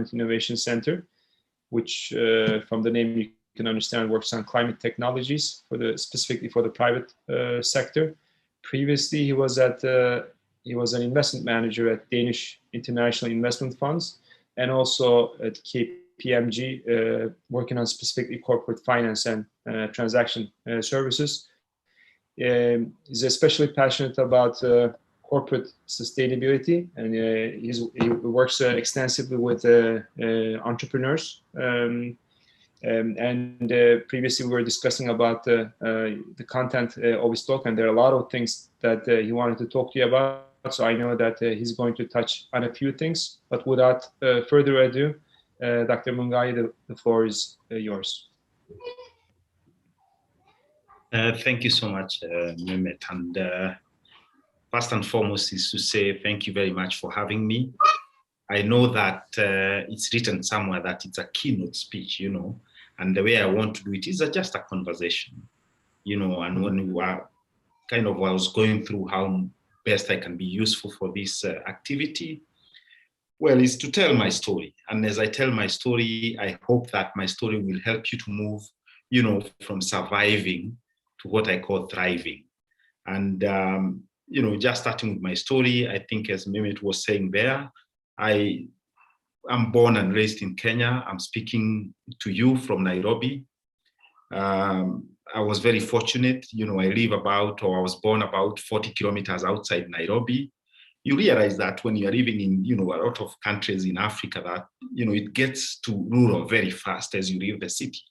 Department Innovation Center, which from the name you can understand works on climate technologies specifically for the private sector. Previously, he was an investment manager at Danish International Investment Funds and also at KPMG, working on specifically corporate finance and transaction services. He's especially passionate about corporate sustainability, and he works extensively with entrepreneurs. Previously we were discussing about the content of his talk, and there are a lot of things that he wanted to talk to you about. So I know that he's going to touch on a few things, but without further ado, Dr. Mungai, the floor is yours. Thank you so much, Mehmet. And first and foremost is to say thank you very much for having me. I know that it's written somewhere that it's a keynote speech, you know, and the way I want to do it is just a conversation, you know, and when we were I was going through how best I can be useful for this activity, well, is to tell my story. And as I tell my story, I hope that my story will help you to move, you know, from surviving to what I call thriving. And, you know, just starting with my story, I think as Mehmet was saying there, I am born and raised in Kenya. I'm speaking to you from Nairobi. I was very fortunate, you know, I was born about 40 kilometers outside Nairobi. You realize that when you're living in, you know, a lot of countries in Africa that, you know, it gets to rural very fast as you leave the city.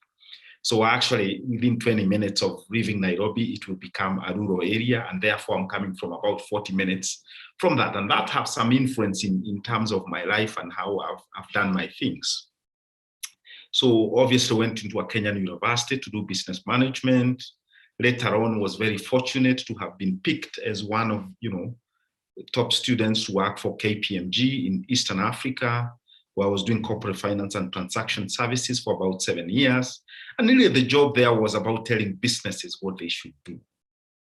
So actually within 20 minutes of leaving Nairobi, it will become a rural area. And therefore I'm coming from about 40 minutes from that. And that has some influence in terms of my life and how I've done my things. So obviously went into a Kenyan university to do business management. Later on was very fortunate to have been picked as one of, you know, top students to work for KPMG in Eastern Africa, where I was doing corporate finance and transaction services for about 7 years. And really the job there was about telling businesses what they should do,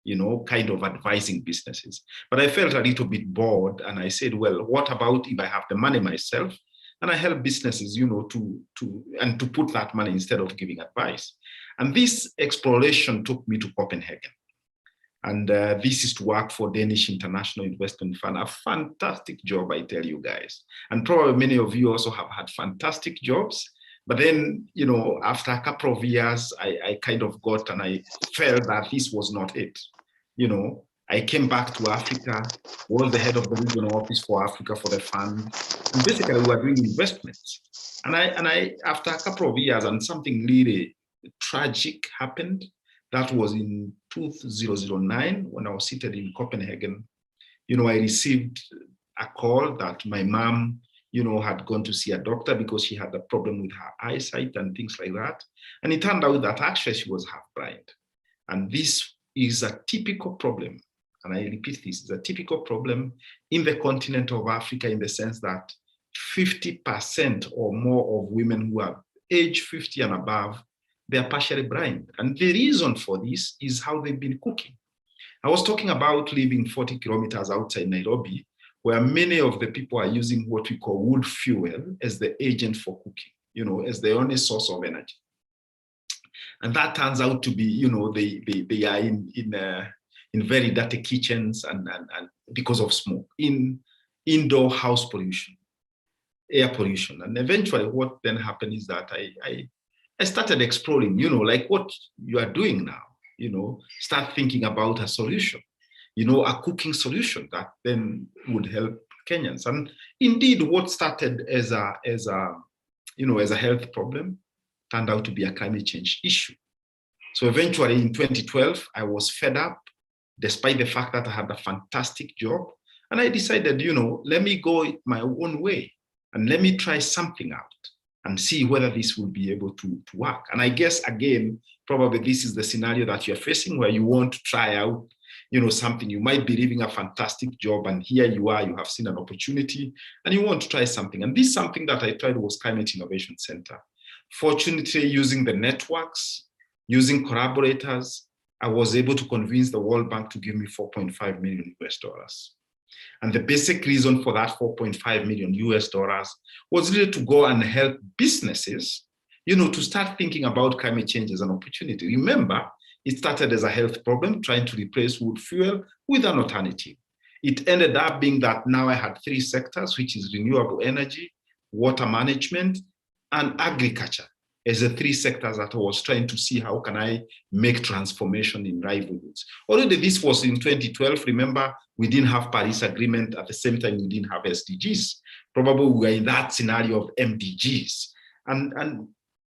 you know, kind of advising businesses. But I felt a little bit bored and I said, well, what about if I have the money myself and I help businesses, you know, to put that money instead of giving advice. And this exploration took me to Copenhagen. And this is to work for Danish International Investment Fund, a fantastic job, I tell you guys. And probably many of you also have had fantastic jobs. But then, you know, after a couple of years, I kind of got and I felt that this was not it. You know, I came back to Africa, was the head of the regional office for Africa for the fund. And basically we were doing investments. And I after a couple of years and something really tragic happened. That was in 2009 when I was seated in Copenhagen. You know, I received a call that my mom, you know, had gone to see a doctor because she had a problem with her eyesight and things like that. And it turned out that actually she was half blind. And this is a typical problem. And I repeat, this is a typical problem in the continent of Africa in the sense that 50% or more of women who are age 50 and above, they are partially blind. And the reason for this is how they've been cooking. I was talking about living 40 kilometers outside Nairobi, where many of the people are using what we call wood fuel as the agent for cooking, you know, as the only source of energy. And that turns out to be, you know, they are in very dirty kitchens and because of smoke, in indoor house pollution, air pollution. And eventually what then happened is that I started exploring, you know, like what you are doing now, you know, start thinking about a solution, you know, a cooking solution that then would help Kenyans. And indeed, what started as a health problem turned out to be a climate change issue. So eventually in 2012, I was fed up, despite the fact that I had a fantastic job. And I decided, you know, let me go my own way and let me try something out and see whether this will be able to work. And I guess, again, probably this is the scenario that you're facing where you want to try out, you know, something. You might be living a fantastic job and here you are, you have seen an opportunity and you want to try something. And this something that I tried was Climate Innovation Center. Fortunately, using the networks, using collaborators, I was able to convince the World Bank to give me $4.5 million US. And the basic reason for that 4.5 million US dollars was really to go and help businesses, to start thinking about climate change as an opportunity. Remember, it started as a health problem, trying to replace wood fuel with an alternative. It ended up being that now I had 3 sectors, which is renewable energy, water management, and agriculture, as the 3 sectors that I was trying to see how can I make transformation in livelihoods. Already this was in 2012. Remember, we didn't have Paris Agreement. At the same time, we didn't have SDGs. Probably we were in that scenario of MDGs. And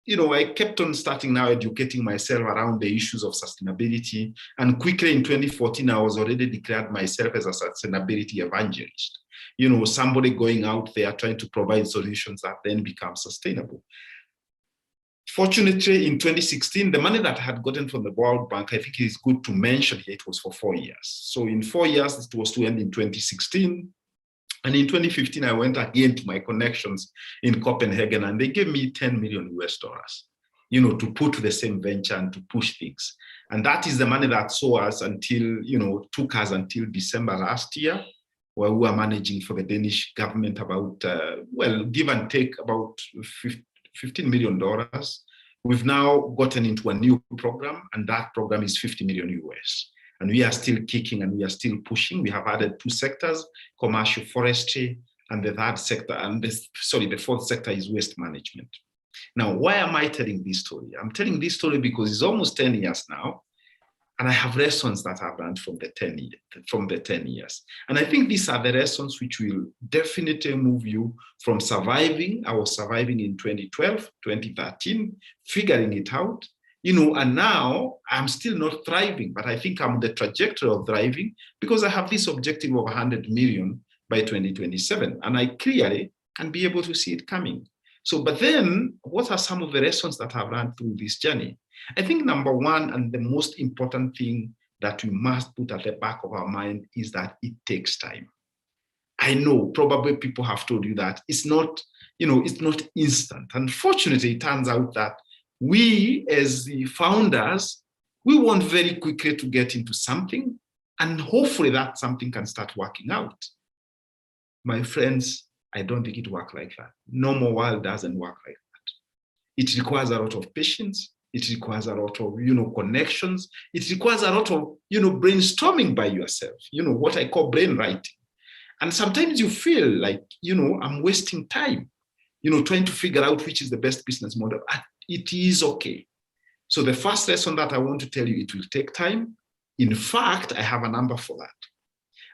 I kept on starting now educating myself around the issues of sustainability. And quickly in 2014, I was already declared myself as a sustainability evangelist. Somebody going out there trying to provide solutions that then become sustainable. Fortunately, in 2016, the money that I had gotten from the World Bank, I think it's good to mention here, it was for 4 years. So in 4 years, it was to end in 2016. And in 2015, I went again to my connections in Copenhagen, and they gave me 10 million US dollars, to put the same venture and to push things. And that is the money that saw us until, took us until December last year, where we were managing for the Danish government about, give and take about $15 million. We've now gotten into a new program, and that program is 50 million US. And we are still kicking and we are still pushing. We have added 2 sectors, commercial forestry, and the 4th sector is waste management. Now, why am I telling this story? I'm telling this story because it's almost 10 years now, and I have lessons that I've learned from the 10 years. And I think these are the lessons which will definitely move you from surviving. I was surviving in 2012, 2013, figuring it out. And now I'm still not thriving, but I think I'm on the trajectory of thriving because I have this objective of 100 million by 2027, and I clearly can be able to see it coming. So, but then what are some of the lessons that I've learned through this journey? I think number one, and the most important thing that we must put at the back of our mind is that it takes time. I know probably people have told you that it's not instant. Unfortunately, it turns out that we as the founders, we want very quickly to get into something, and hopefully that something can start working out. My friends, I don't think it works like that. Normal world doesn't work like that. It requires a lot of patience. It requires a lot of, connections. It requires a lot of, brainstorming by yourself, what I call brain writing. And sometimes you feel like, I'm wasting time, trying to figure out which is the best business model. It is okay. So the first lesson that I want to tell you, it will take time. In fact, I have a number for that.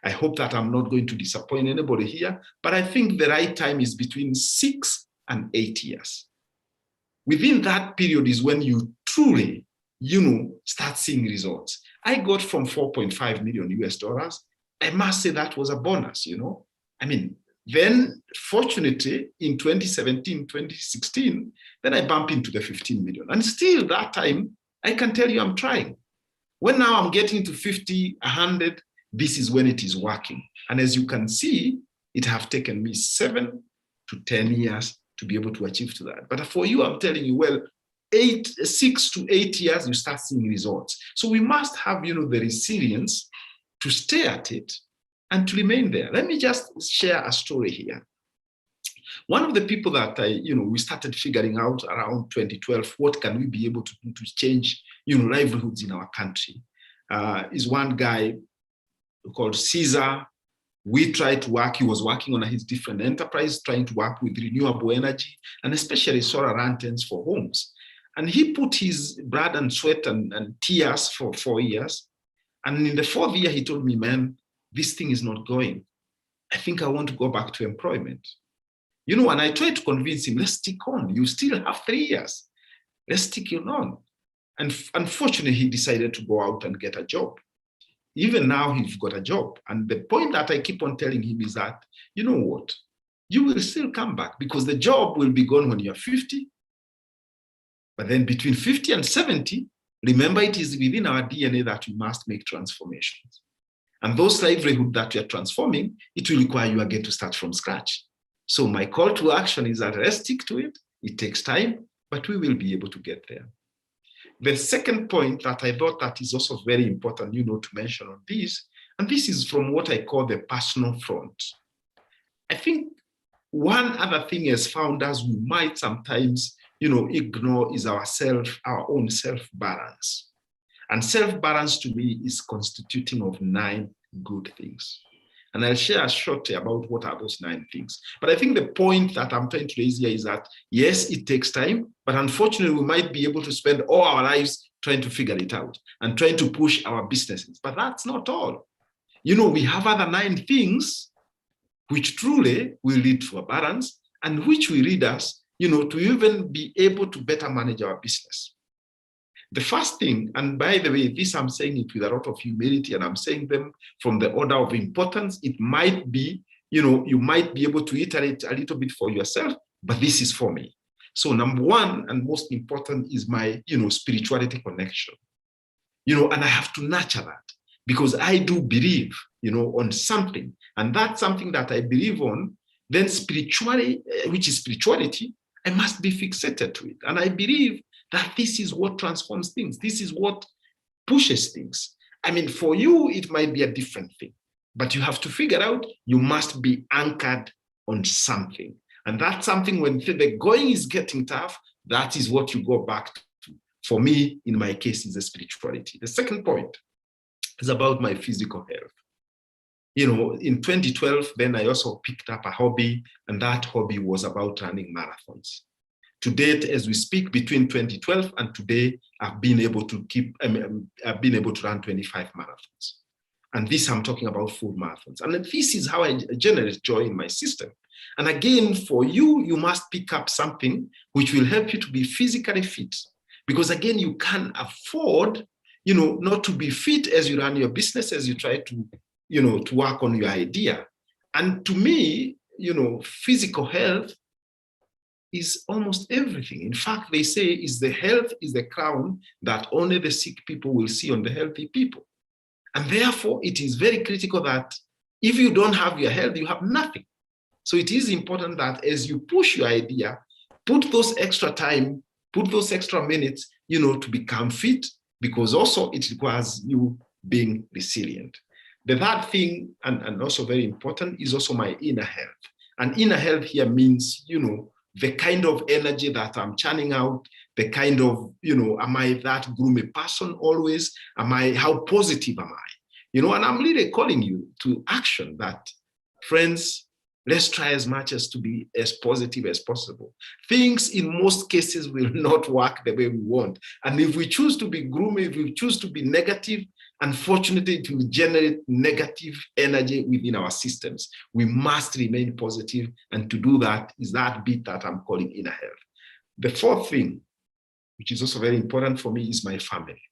I hope that I'm not going to disappoint anybody here, but I think the right time is between 6 and 8 years. Within that period is when you truly, start seeing results. I got from 4.5 million US dollars. I must say that was a bonus, Then, fortunately, in 2017, 2016, then I bump into the 15 million. And still that time, I can tell you I'm trying. When now I'm getting to 50, 100, this is when it is working. And as you can see, it have taken me 7 to 10 years to be able to achieve to that. But for you, I'm telling you, 6 to 8 years, you start seeing results. So we must have, the resilience to stay at it and to remain there. Let me just share a story here. One of the people that we started figuring out around 2012, what can we be able to do to change, livelihoods in our country, is one guy called Caesar. We tried to work, he was working on his different enterprise, trying to work with renewable energy, and especially solar lanterns for homes. And he put his blood and sweat and tears for 4 years. And in the 4th year, he told me, man, this thing is not going. I think I want to go back to employment. And I tried to convince him, let's stick on. You still have 3 years. Let's stick on. And unfortunately, he decided to go out and get a job. Even now, he's got a job. And the point that I keep on telling him is that, you know what? You will still come back because the job will be gone when you're 50. But then between 50 and 70, remember, it is within our DNA that we must make transformations. And those livelihoods that we are transforming, it will require you again to start from scratch. So my call to action is that let's stick to it. It takes time, but we will be able to get there. The second point that I thought that is also very important, to mention on this, And this is from what I call the personal front. I think one other thing as founders we might sometimes, ignore is our own self-balance. And self-balance to me is constituting of 9 good things. And I'll share shortly about what are those 9 things. But I think the point that I'm trying to raise here is that, yes, it takes time, but unfortunately, we might be able to spend all our lives trying to figure it out and trying to push our businesses. But that's not all. We have other 9 things which truly will lead to a balance and which will lead us, to even be able to better manage our business. The first thing, and by the way, this I'm saying it with a lot of humility, and I'm saying them from the order of importance. It might be, you might be able to iterate a little bit for yourself, but this is for me. So number 1 and most important is my, spirituality connection. And I have to nurture that because I do believe, on something, and that's something that I believe on. Then spirituality, which is spirituality, I must be fixated to it, and I believe that this is what transforms things. This is what pushes things. I mean, for you, it might be a different thing, but you have to figure out you must be anchored on something. And that's something when the going is getting tough, that is what you go back to. For me, in my case, is the spirituality. The second point is about my physical health. In 2012, then I also picked up a hobby, and that hobby was about running marathons. To date, as we speak, between 2012 and today, I've been able to run 25 marathons. And this, I'm talking about full marathons. And this is how I generate joy in my system. And again, for you, you must pick up something which will help you to be physically fit. Because again, you can afford, not to be fit as you run your business, as you try to, to work on your idea. And to me, physical health is almost everything. In fact, they say the health is the crown that only the sick people will see on the healthy people. And therefore, it is very critical that if you don't have your health, you have nothing. So it is important that as you push your idea, put those extra time, put those extra minutes, to become fit, because also it requires you being resilient. The third thing, and also very important, is also my inner health. And inner health here means, the kind of energy that I'm churning out, the kind of, am I that gloomy person always? How positive am I? And I'm really calling you to action that, friends, let's try as much as to be as positive as possible. Things in most cases will not work the way we want. And if we choose to be gloomy, if we choose to be negative, unfortunately, it will generate negative energy within our systems. We must remain positive, and to do that is that bit that I'm calling inner health. The fourth thing, which is also very important for me, is my family.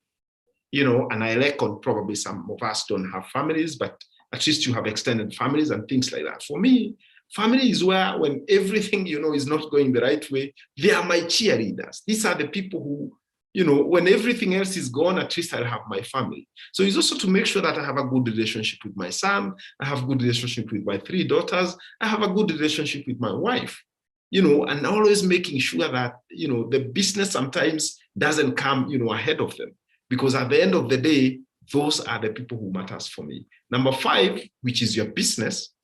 And I reckon probably some of us don't have families, but at least you have extended families and things like that. For me, family is where when everything, is not going the right way, they are my cheerleaders. These are the people who, when everything else is gone, at least I'll have my family. So it's also to make sure that I have a good relationship with my son, I have a good relationship with my 3 daughters, I have a good relationship with my wife, and always making sure that, the business sometimes doesn't come, ahead of them. Because at the end of the day, those are the people who matters for me. Number 5, which is your business,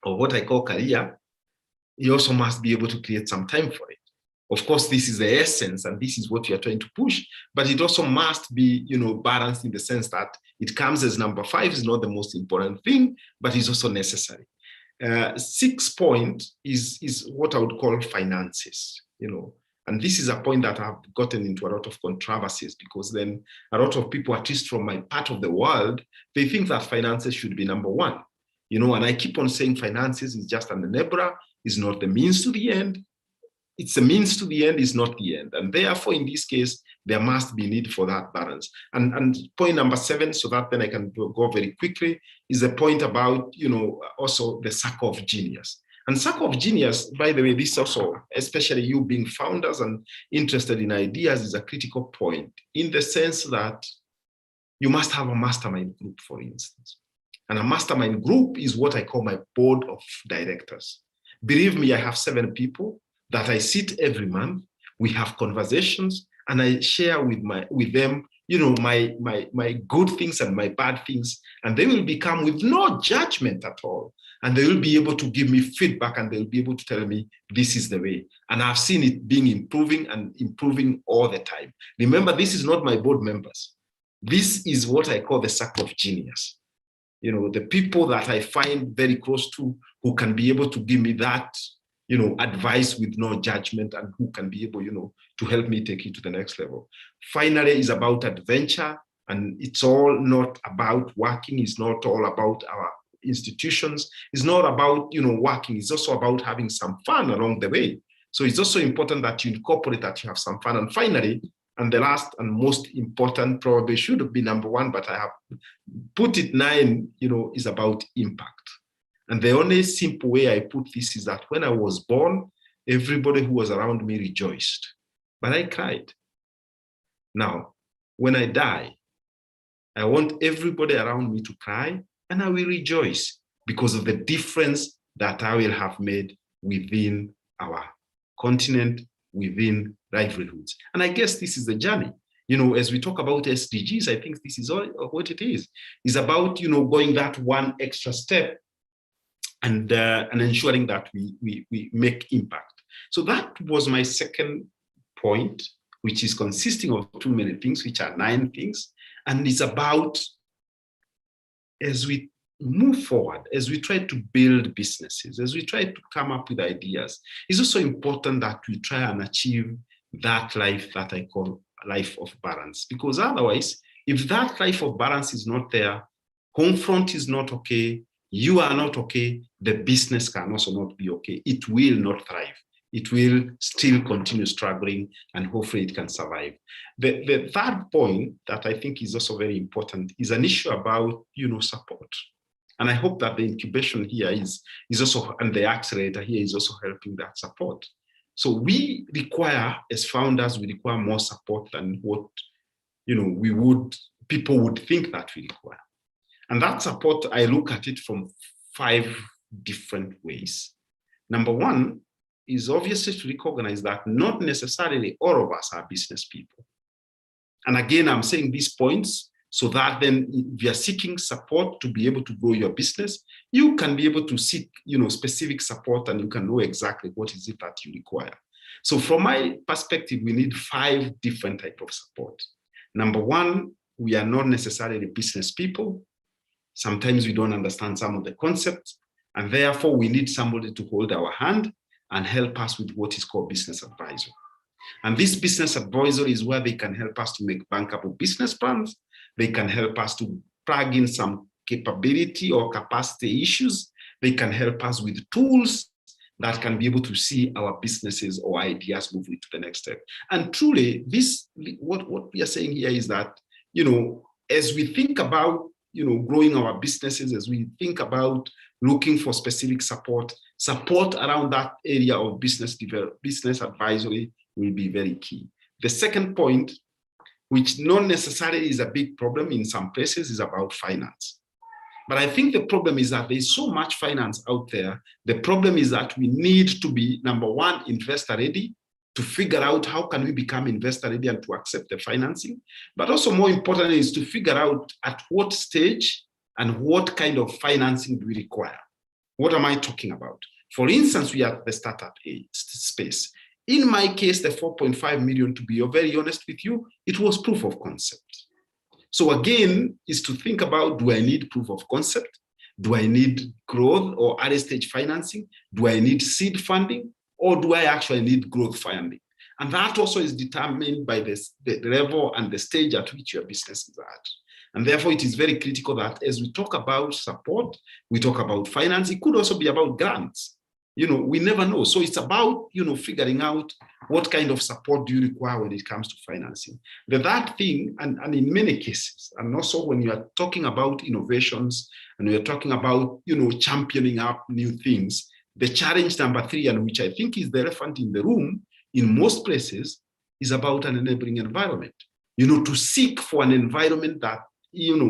or what I call career, you also must be able to create some time for it. Of course, this is the essence, and this is what you are trying to push, but it also must be, balanced in the sense that it comes as number 5 is not the most important thing, but it's also necessary. 6th point is what I would call finances, and this is a point that I've gotten into a lot of controversies, because then a lot of people, at least from my part of the world, they think that finances should be number 1, and I keep on saying finances is just an enabler, is not the means to the end. It's a means to the end, is not the end. And therefore, in this case, there must be need for that balance. And point number 7, so that then I can go very quickly, is the point about, also the circle of genius. And circle of genius, by the way, this also, especially you being founders and interested in ideas, is a critical point in the sense that you must have a mastermind group, for instance. And a mastermind group is what I call my board of directors. Believe me, I have 7 people that I sit every month. We have conversations, and I share with them, my good things and my bad things, and they will become with no judgment at all. And they will be able to give me feedback, and they'll be able to tell me this is the way. And I've seen it being improving all the time. Remember, this is not my board members. This is what I call the circle of genius. The people that I find very close to, who can be able to give me that, advice with no judgment, and who can be able, to help me take it to the next level. Finally, it's about adventure, and it's all not about working. It's not all about our institutions. It's not about, working. It's also about having some fun along the way. So it's also important that you incorporate that you have some fun. And finally, and the last and most important, probably should have been number one, but I have put it 9, is about impact. And the only simple way I put this is that when I was born, everybody who was around me rejoiced, but I cried. Now, when I die, I want everybody around me to cry, and I will rejoice because of the difference that I will have made within our continent, within livelihoods. And I guess this is the journey. As we talk about SDGs, I think this is all what it is. It's about, going that one extra step and ensuring that we make impact. So that was my second point, which is consisting of too many things, which are 9 things. And it's about, as we move forward, as we try to build businesses, as we try to come up with ideas, it's also important that we try and achieve that life that I call life of balance. Because otherwise, if that life of balance is not there, home front is not okay, you are not okay, the business can also not be okay. It will not thrive. It will still continue struggling, and hopefully it can survive. The third point that I think is also very important is an issue about, support. And I hope that the incubation here is also, and the accelerator here is also helping that support. So we require, as founders, we require more support than what, people would think that we require. And that support, I look at it from 5 different ways. Number one is obviously to recognize that not necessarily all of us are business people. And again, I'm saying these points so that then if you're seeking support to be able to grow your business, you can be able to seek, specific support, and you can know exactly what is it that you require. So from my perspective, we need 5 different types of support. Number one, we are not necessarily business people. Sometimes we don't understand some of the concepts, and therefore we need somebody to hold our hand and help us with what is called business advisory. And this business advisory is where they can help us to make bankable business plans. They can help us to plug in some capability or capacity issues. They can help us with tools that can be able to see our businesses or ideas moving to the next step. And truly, what we are saying here is that, as we think about, growing our businesses, as we think about looking for specific support around that area of business advisory will be very key. The second point, which not necessarily is a big problem in some places, is about finance. But I think the problem is that there's so much finance out there. The problem is that we need to be, number one, investor ready, to figure out how can we become investor ready and to accept the financing. But also more importantly is to figure out at what stage and what kind of financing do we require. What am I talking about? For instance, we are at the startup space. In my case, the 4.5 million, to be very honest with you, it was proof of concept. So again, is to think about, do I need proof of concept? Do I need growth or early stage financing? Do I need seed funding? Or do I actually need growth funding? And that also is determined by the level and the stage at which your business is at. And therefore, it is very critical that as we talk about support, we talk about finance. It could also be about grants. We never know. So it's about, figuring out what kind of support do you require when it comes to financing. That thing, and in many cases, and also when you are talking about innovations and we are talking about, championing up new things, the challenge number 3, and which I think is the elephant in the room in most places, is about an enabling environment. To seek for an environment that, is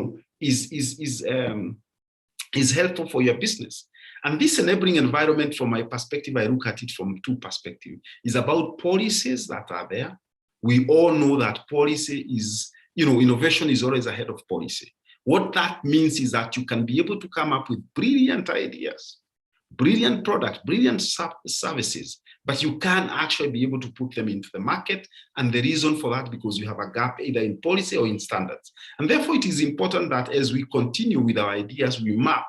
helpful for your business. And this enabling environment, from my perspective, I look at it from 2 perspectives. It's about policies that are there. We all know that policy is innovation is always ahead of policy. What that means is that you can be able to come up with brilliant ideas, brilliant products, brilliant services, but you can't actually be able to put them into the market. And the reason for that, because you have a gap either in policy or in standards. And therefore, it is important that as we continue with our ideas, we map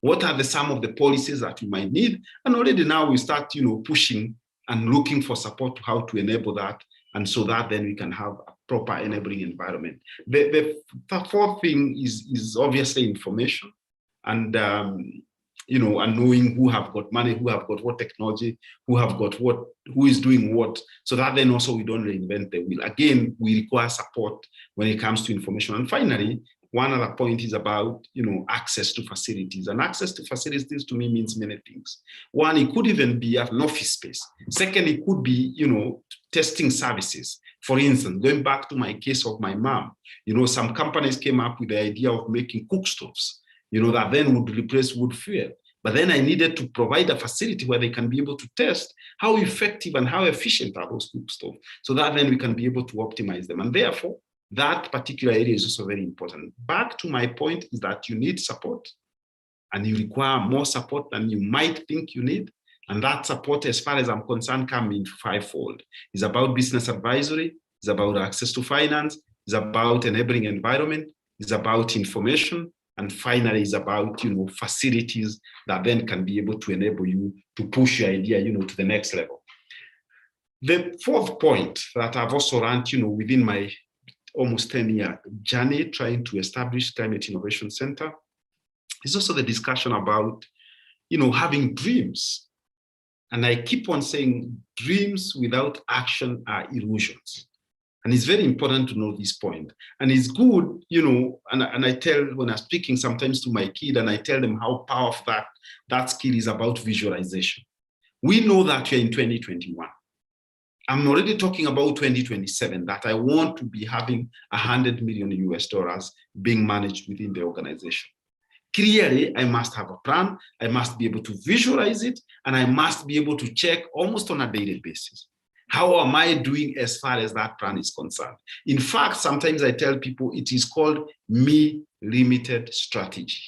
what are some of the policies that we might need. And already now we start, pushing and looking for support to how to enable that. And so that then we can have a proper enabling environment. The fourth thing is obviously information and, and knowing who have got money, who have got what technology, who is doing what, so that then also we don't reinvent the wheel. Again, we require support when it comes to information. And finally, one other point is about, access to facilities. And access to facilities to me means many things. One, it could even be an office space. Second, it could be, testing services. For instance, going back to my case of my mom, some companies came up with the idea of making cook stoves, that then would replace wood fuel. But then I needed to provide a facility where they can be able to test how effective and how efficient are those cook stoves, so that then we can be able to optimize them. And therefore, that particular area is also very important. Back to my point is that you need support, and you require more support than you might think you need. And that support, as far as I'm concerned, comes in fivefold. It's about business advisory, it's about access to finance, it's about enabling environment, it's about information, and finally, it's about facilities that then can be able to enable you to push your idea to the next level. The fourth point that I've also run within my almost 10-year journey trying to establish Climate Innovation Center is also the discussion about having dreams. And I keep on saying dreams without action are illusions. And it's very important to know this point. And it's good, and I tell, when I'm speaking sometimes to my kid, and I tell them how powerful that skill is about visualization. We know that we're in 2021. I'm already talking about 2027, that I want to be having $100 million US being managed within the organization. Clearly, I must have a plan, I must be able to visualize it, and I must be able to check almost on a daily basis. How am I doing as far as that plan is concerned? In fact, sometimes I tell people it is called me-limited strategy.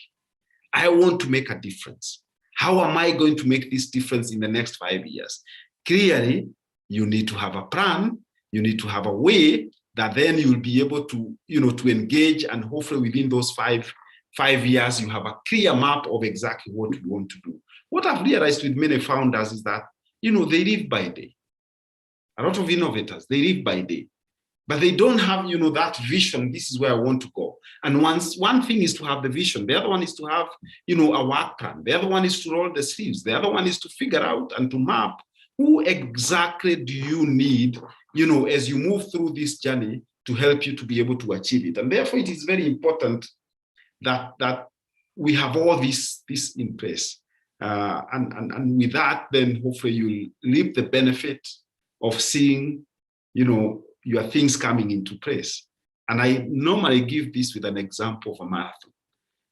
I want to make a difference. How am I going to make this difference in the next 5 years? Clearly, you need to have a plan, you need to have a way that then you'll be able to, to engage, and hopefully within those five years, you have a clear map of exactly what you want to do. What I've realized with many founders is that, they live by day. A lot of innovators, they live by day, but they don't have, that vision. This is where I want to go. And one thing is to have the vision. The other one is to have, a work plan. The other one is to roll the sleeves. The other one is to figure out and to map who exactly do you need, as you move through this journey to help you to be able to achieve it. And therefore, it is very important that we have all this in place. And with that, then hopefully you'll reap the benefit of seeing, your things coming into place. And I normally give this with an example of a marathon.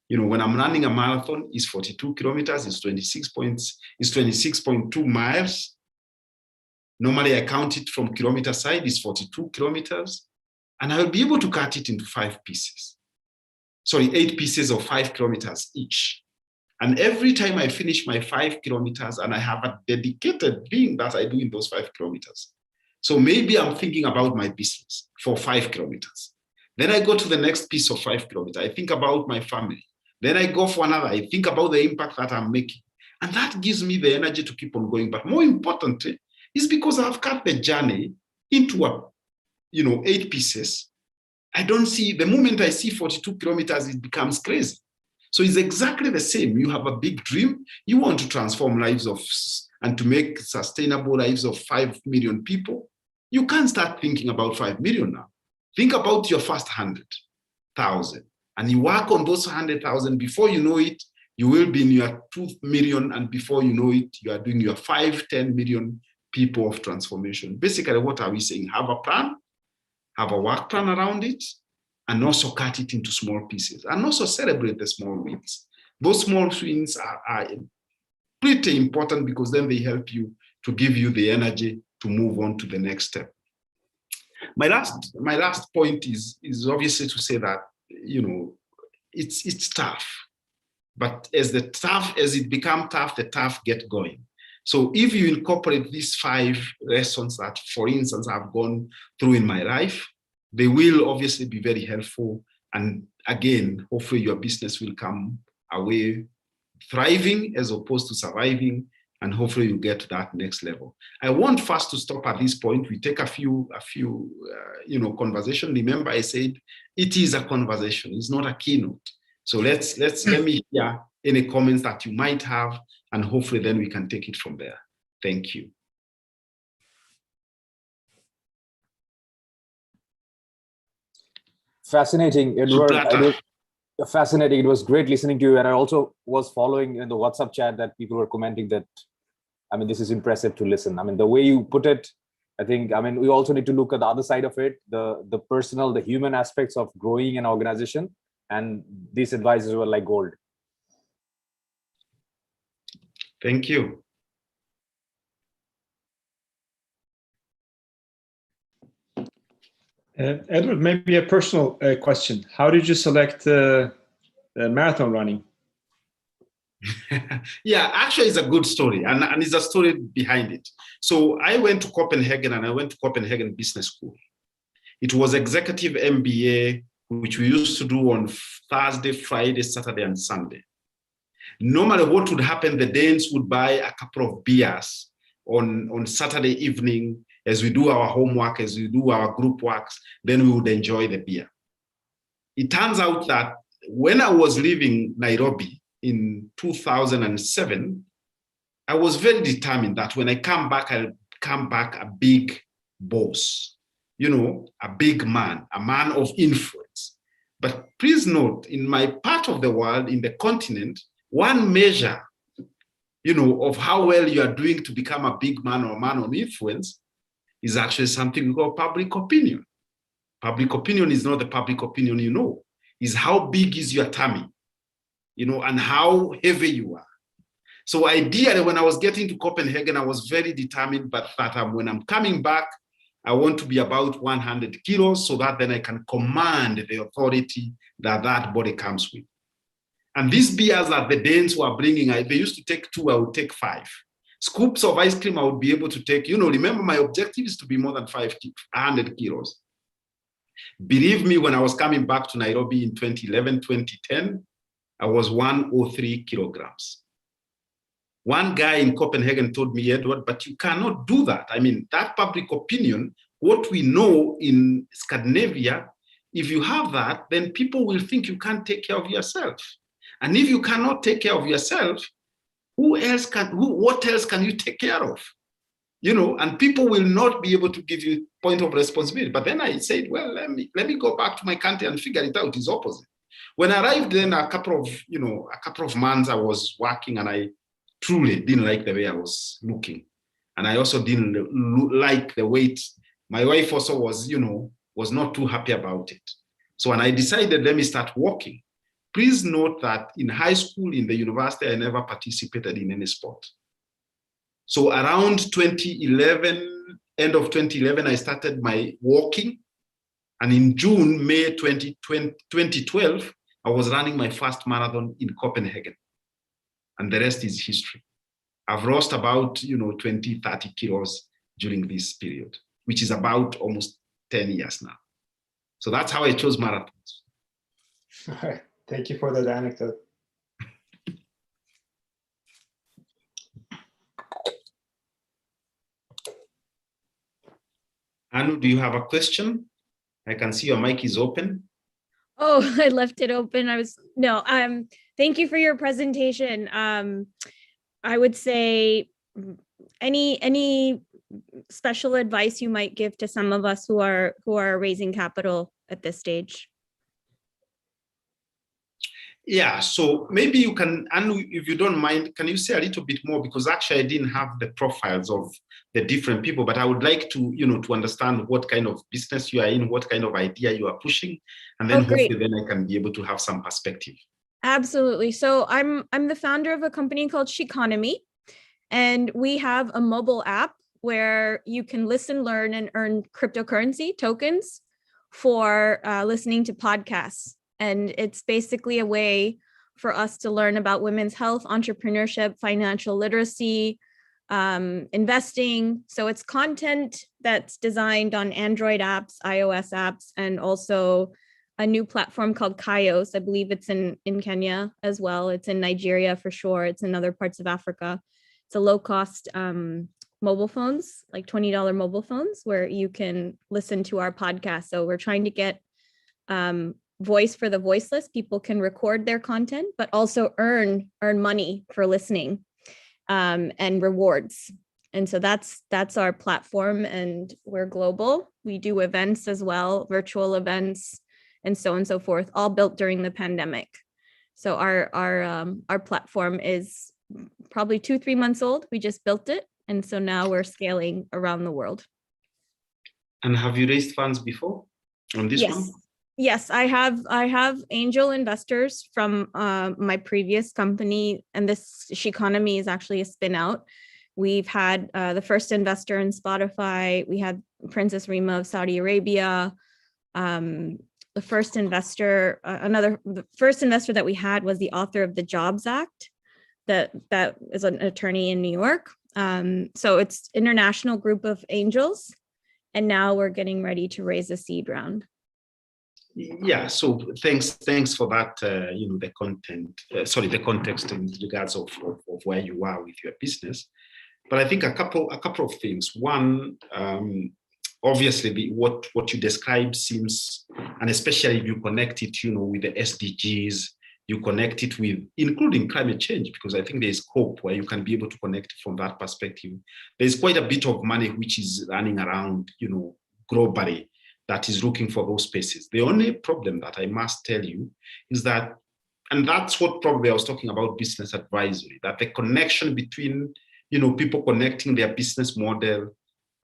When I'm running a marathon, it's 42 kilometers, it's 26.2 miles. Normally I count it from kilometer side, it's 42 kilometers. And I will be able to cut it into 8 pieces of 5 kilometers each. And every time I finish my 5 kilometers, and I have a dedicated thing that I do in those 5 kilometers. So maybe I'm thinking about my business for 5 kilometers. Then I go to the next piece of 5 kilometers. I think about my family. Then I go for another. I think about the impact that I'm making. And that gives me the energy to keep on going. But more importantly, is because I've cut the journey into 8 pieces. I don't see, the moment I see 42 kilometers, it becomes crazy. So it's exactly the same. You have a big dream. You want to transform lives and to make sustainable lives of 5 million people. You can't start thinking about 5 million now. Think about your first 100,000. And you work on those 100,000. Before you know it, you will be in your 2 million. And before you know it, you are doing your 5, 10 million people of transformation. Basically, what are we saying? Have a plan, have a work plan around it, and also cut it into small pieces, and also celebrate the small wins. Those small wins are pretty important, because then they help you to give you the energy to move on to the next step. My last point is obviously to say that, you know, it's tough, but as it become tough, the tough get going. So if you incorporate these 5 lessons that, for instance, I've gone through in my life, they will obviously be very helpful. And again, hopefully your business will come away thriving as opposed to surviving, and hopefully you get to that next level. I want first to stop at this point. We take a few you know, conversation. Remember, I said it is a conversation. It's not a keynote. So let me hear any comments that you might have, and hopefully then we can take it from there. Thank you. Fascinating, Edward. Fascinating. It was great listening to you. And I also was following in the WhatsApp chat that people were commenting that, I mean, this is impressive to listen. I mean, the way you put it, I think, I mean, we also need to look at the other side of it, the personal, the human aspects of growing an organization. And these advices were like gold. Thank you. Edward, maybe a personal question. How did you select marathon running? Yeah, actually, it's a good story, and it's a story behind it. So I went to Copenhagen, and I went to Copenhagen Business School. It was executive MBA, which we used to do on Thursday, Friday, Saturday, and Sunday. Normally, what would happen, the Danes would buy a couple of beers on Saturday evening as we do our homework, as we do our group works, then we would enjoy the beer. It turns out that when I was leaving Nairobi in 2007, I was very determined that when I come back, I'll come back a big boss, you know, a big man, a man of influence. But please note, in my part of the world, in the continent, one measure, you know, of how well you are doing to become a big man or a man of influence is actually something we call public opinion. Public opinion is not the public opinion you know, is how big is your tummy, you know, and how heavy you are. So ideally, when I was getting to Copenhagen, I was very determined, but that when I'm coming back, I want to be about 100 kilos so that then I can command the authority that that body comes with. And these beers that the Danes were bringing, they used to take 2, I would take 5. Scoops of ice cream I would be able to take, you know, remember my objective is to be more than 100 kilos. Believe me, when I was coming back to Nairobi in 2011, 2010, I was 103 kilograms. One guy in Copenhagen told me, Edward, but you cannot do that. I mean, that public opinion, what we know in Scandinavia, if you have that, then people will think you can't take care of yourself. And if you cannot take care of yourself, what else can you take care of? You know, and people will not be able to give you point of responsibility. But then I said, well, let me go back to my country and figure it out. It's opposite. When I arrived, then a couple of months I was working, and I truly didn't like the way I was looking. And I also didn't like the weight. My wife also was, you know, was not too happy about it. So when I decided, let me start walking. Please note that in high school, in the university, I never participated in any sport. So around 2011, end of 2011, I started my walking. And in June, May 2012, I was running my first marathon in Copenhagen. And the rest is history. I've lost about, you know, 20, 30 kilos during this period, which is about almost 10 years now. So that's how I chose marathons. All right. Thank you for that anecdote. Anu, do you have a question? I can see your mic is open. Oh, I left it open. Thank you for your presentation. I would say any special advice you might give to some of us who are raising capital at this stage? Yeah, so maybe you can, Anu, if you don't mind, can you say a little bit more? Because actually I didn't have the profiles of the different people, but I would like to, you know, to understand what kind of business you are in, what kind of idea you are pushing, and then hopefully then I can be able to have some perspective. Absolutely. So I'm the founder of a company called Sheconomy, and we have a mobile app where you can listen, learn, and earn cryptocurrency tokens for listening to podcasts. And it's basically a way for us to learn about women's health, entrepreneurship, financial literacy, investing. So it's content that's designed on Android apps, iOS apps, and also a new platform called Kaios. I believe it's in Kenya as well. It's in Nigeria for sure. It's in other parts of Africa. It's a low cost mobile phones, like $20 mobile phones, where you can listen to our podcast. So we're trying to get voice for the voiceless. People can record their content, but also earn money for listening and rewards. And so that's our platform, and we're global. We do events as well, virtual events, and so on and so forth, all built during the pandemic. So our platform is probably 2-3 months old. We just built it, and so now we're scaling around the world. And have you raised funds before on this one? Yes, I have angel investors from my previous company, and this Sheconomy is actually a spin out. We've had the first investor in Spotify. We had Princess Rima of Saudi Arabia. The first investor, the first investor that we had was the author of the Jobs Act, that is an attorney in New York. So it's international group of angels, and now we're getting ready to raise a seed round. Yeah, so thanks for that. The context in regards of where you are with your business. But I think a couple of things. One, obviously, what you described seems, and especially if you connect it, with the SDGs, you connect it with, including climate change, because I think there's hope where you can be able to connect from that perspective. There's quite a bit of money which is running around, globally, that is looking for those spaces. The only problem that I must tell you is that, and that's what probably I was talking about business advisory, that the connection between, people connecting their business model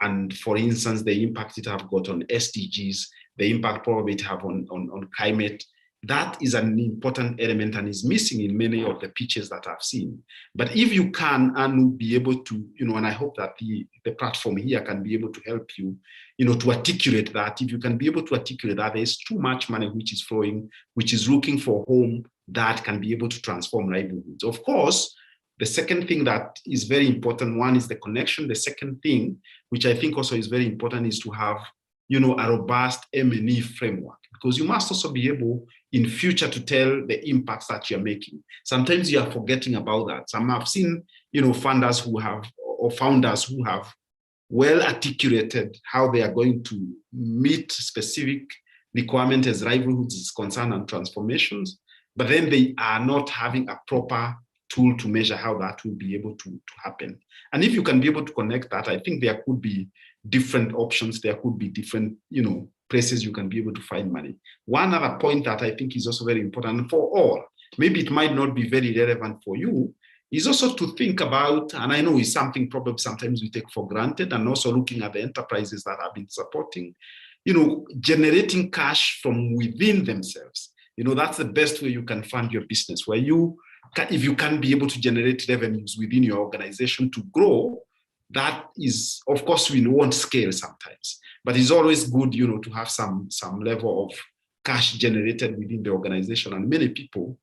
and, for instance, the impact it have got on SDGs, the impact probably it have on climate, that is an important element and is missing in many of the pitches that I've seen. But if you can and be able to, and I hope that the platform here can be able to help you, to articulate that. If you can be able to articulate that, there's too much money which is flowing, which is looking for a home that can be able to transform livelihoods. Of course, the second thing that is very important, one is the connection. The second thing, which I think also is very important, is to have, a robust M&E framework, because you must also be able in future to tell the impacts that you're making. Sometimes you are forgetting about that. I've seen, funders or founders who have well articulated how they are going to meet specific requirements as livelihoods is concerned and transformations, but then they are not having a proper tool to measure how that will be able to happen. And if you can be able to connect that, I think there could be different options. There could be different, places you can be able to find money. One other point that I think is also very important for all, maybe it might not be very relevant for you, is also to think about, and I know it's something probably sometimes we take for granted, and also looking at the enterprises that have been supporting, generating cash from within themselves. That's the best way you can fund your business, where if you can be able to generate revenues within your organization to grow, that is, of course, we won't scale sometimes, but it's always good, to have some level of cash generated within the organization. And many people,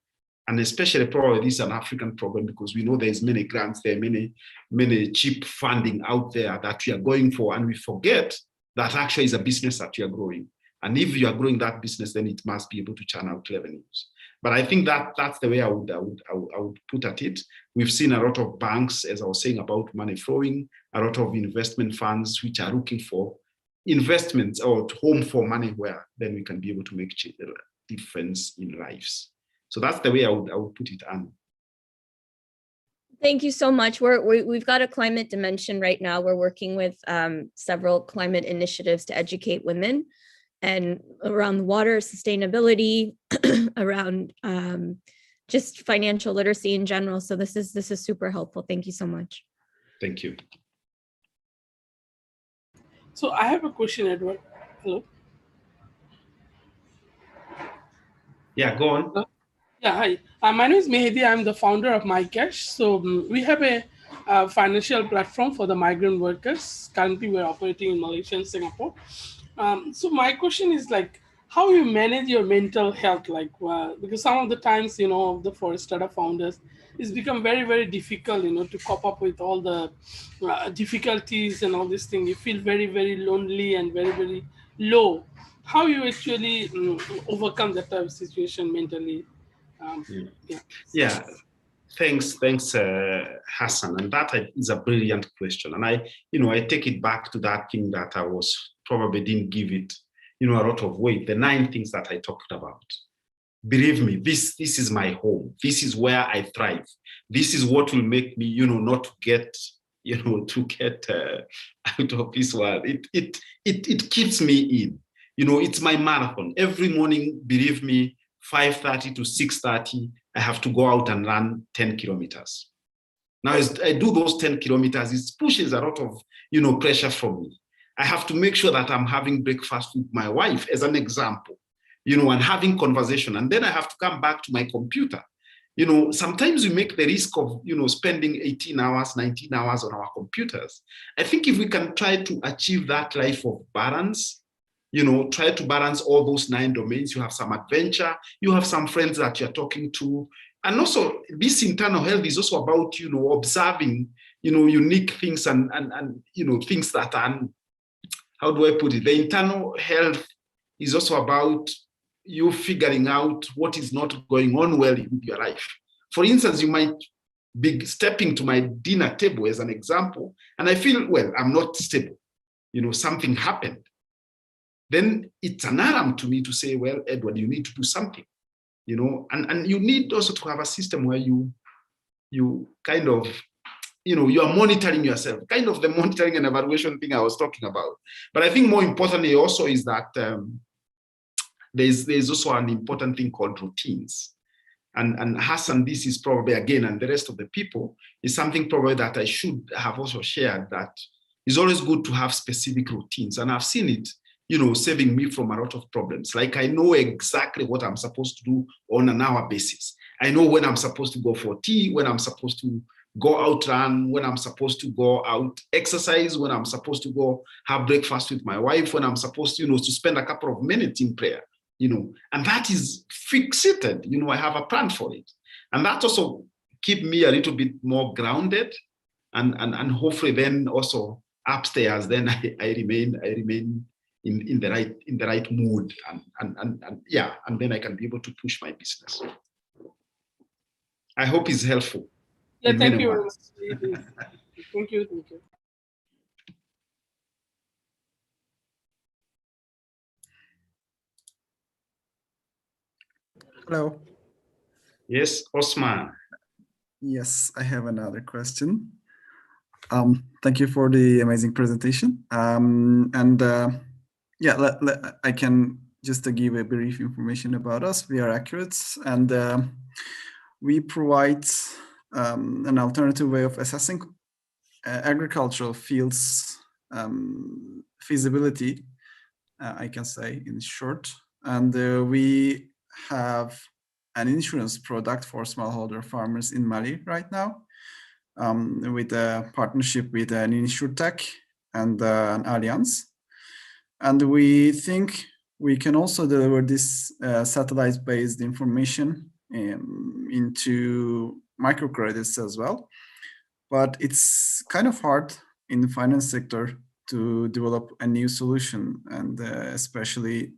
and especially probably this is an African problem, because we know there's many grants, there are many cheap funding out there that we are going for, and we forget that actually is a business that you are growing. And if you are growing that business, then it must be able to churn out revenues. But I think that's the way I would put at it. We've seen a lot of banks, as I was saying, about money flowing, a lot of investment funds which are looking for investments or home for money, where then we can be able to make a difference in lives. So that's the way I would put it, Anne. Thank you so much. We've got a climate dimension right now. We're working with several climate initiatives to educate women, and around water sustainability, around just financial literacy in general. So this is super helpful. Thank you so much. Thank you. So I have a question, Edward. Hello. Yeah, go on. Yeah, hi. My name is Mehdi. I'm the founder of MyCash. So we have a financial platform for the migrant workers. Currently, we're operating in Malaysia and Singapore. So my question is like, how you manage your mental health, like because some of the times, the forest startup founders, it's become very, very difficult, to cope up with all the difficulties and all this thing. You feel very, very lonely and very, very low. How you actually overcome that type of situation mentally? Yeah. Thanks, Hassan. And that is a brilliant question. And I take it back to that thing that I probably didn't give it, a lot of weight. The 9 things that I talked about. Believe me, this is my home. This is where I thrive. This is what will make me, not to get, out of this world. It keeps me in. It's my marathon. Every morning, believe me, 5:30 to 6:30, I have to go out and run 10 kilometers. Now, as I do those 10 kilometers, it pushes a lot of, pressure from me. I have to make sure that I'm having breakfast with my wife, as an example, and having conversation. And then I have to come back to my computer. Sometimes we make the risk of, spending 18 hours, 19 hours on our computers. I think if we can try to achieve that life of balance, try to balance all those 9 domains. You have some adventure, you have some friends that you're talking to. And also this internal health is also about, observing, unique things and things that are, how do I put it? The internal health is also about you figuring out what is not going on well in your life. For instance, you might be stepping to my dinner table as an example, and I feel, well, I'm not stable. Something happened. Then it's an alarm to me to say, well, Edward, you need to do something, and you need also to have a system where you kind of, you are monitoring yourself, kind of the monitoring and evaluation thing I was talking about. But I think more importantly also is that there's also an important thing called routines. And Hassan, this is probably, again, and the rest of the people, is something probably that I should have also shared, that it's always good to have specific routines. And I've seen it, saving me from a lot of problems. Like, I know exactly what I'm supposed to do on an hour basis. I know when I'm supposed to go for tea, when I'm supposed to go out run, when I'm supposed to go out exercise, when I'm supposed to go have breakfast with my wife, when I'm supposed to, to spend a couple of minutes in prayer, and that is fixated. I have a plan for it. And that also keep me a little bit more grounded, and hopefully then also upstairs, then I remain in the right mood, and then I can be able to push my business. I hope it's helpful. Yeah, thank you. Thank you. Hello. Yes, Osman. Yes, I have another question. Thank you for the amazing presentation. I can just give a brief information about us. We are Accurates, and we provide an alternative way of assessing agricultural fields feasibility, I can say in short. And we have an insurance product for smallholder farmers in Mali right now, with a partnership with an InsurTech and an alliance. And we think we can also deliver this satellite-based information into microcredits as well. But it's kind of hard in the finance sector to develop a new solution, and especially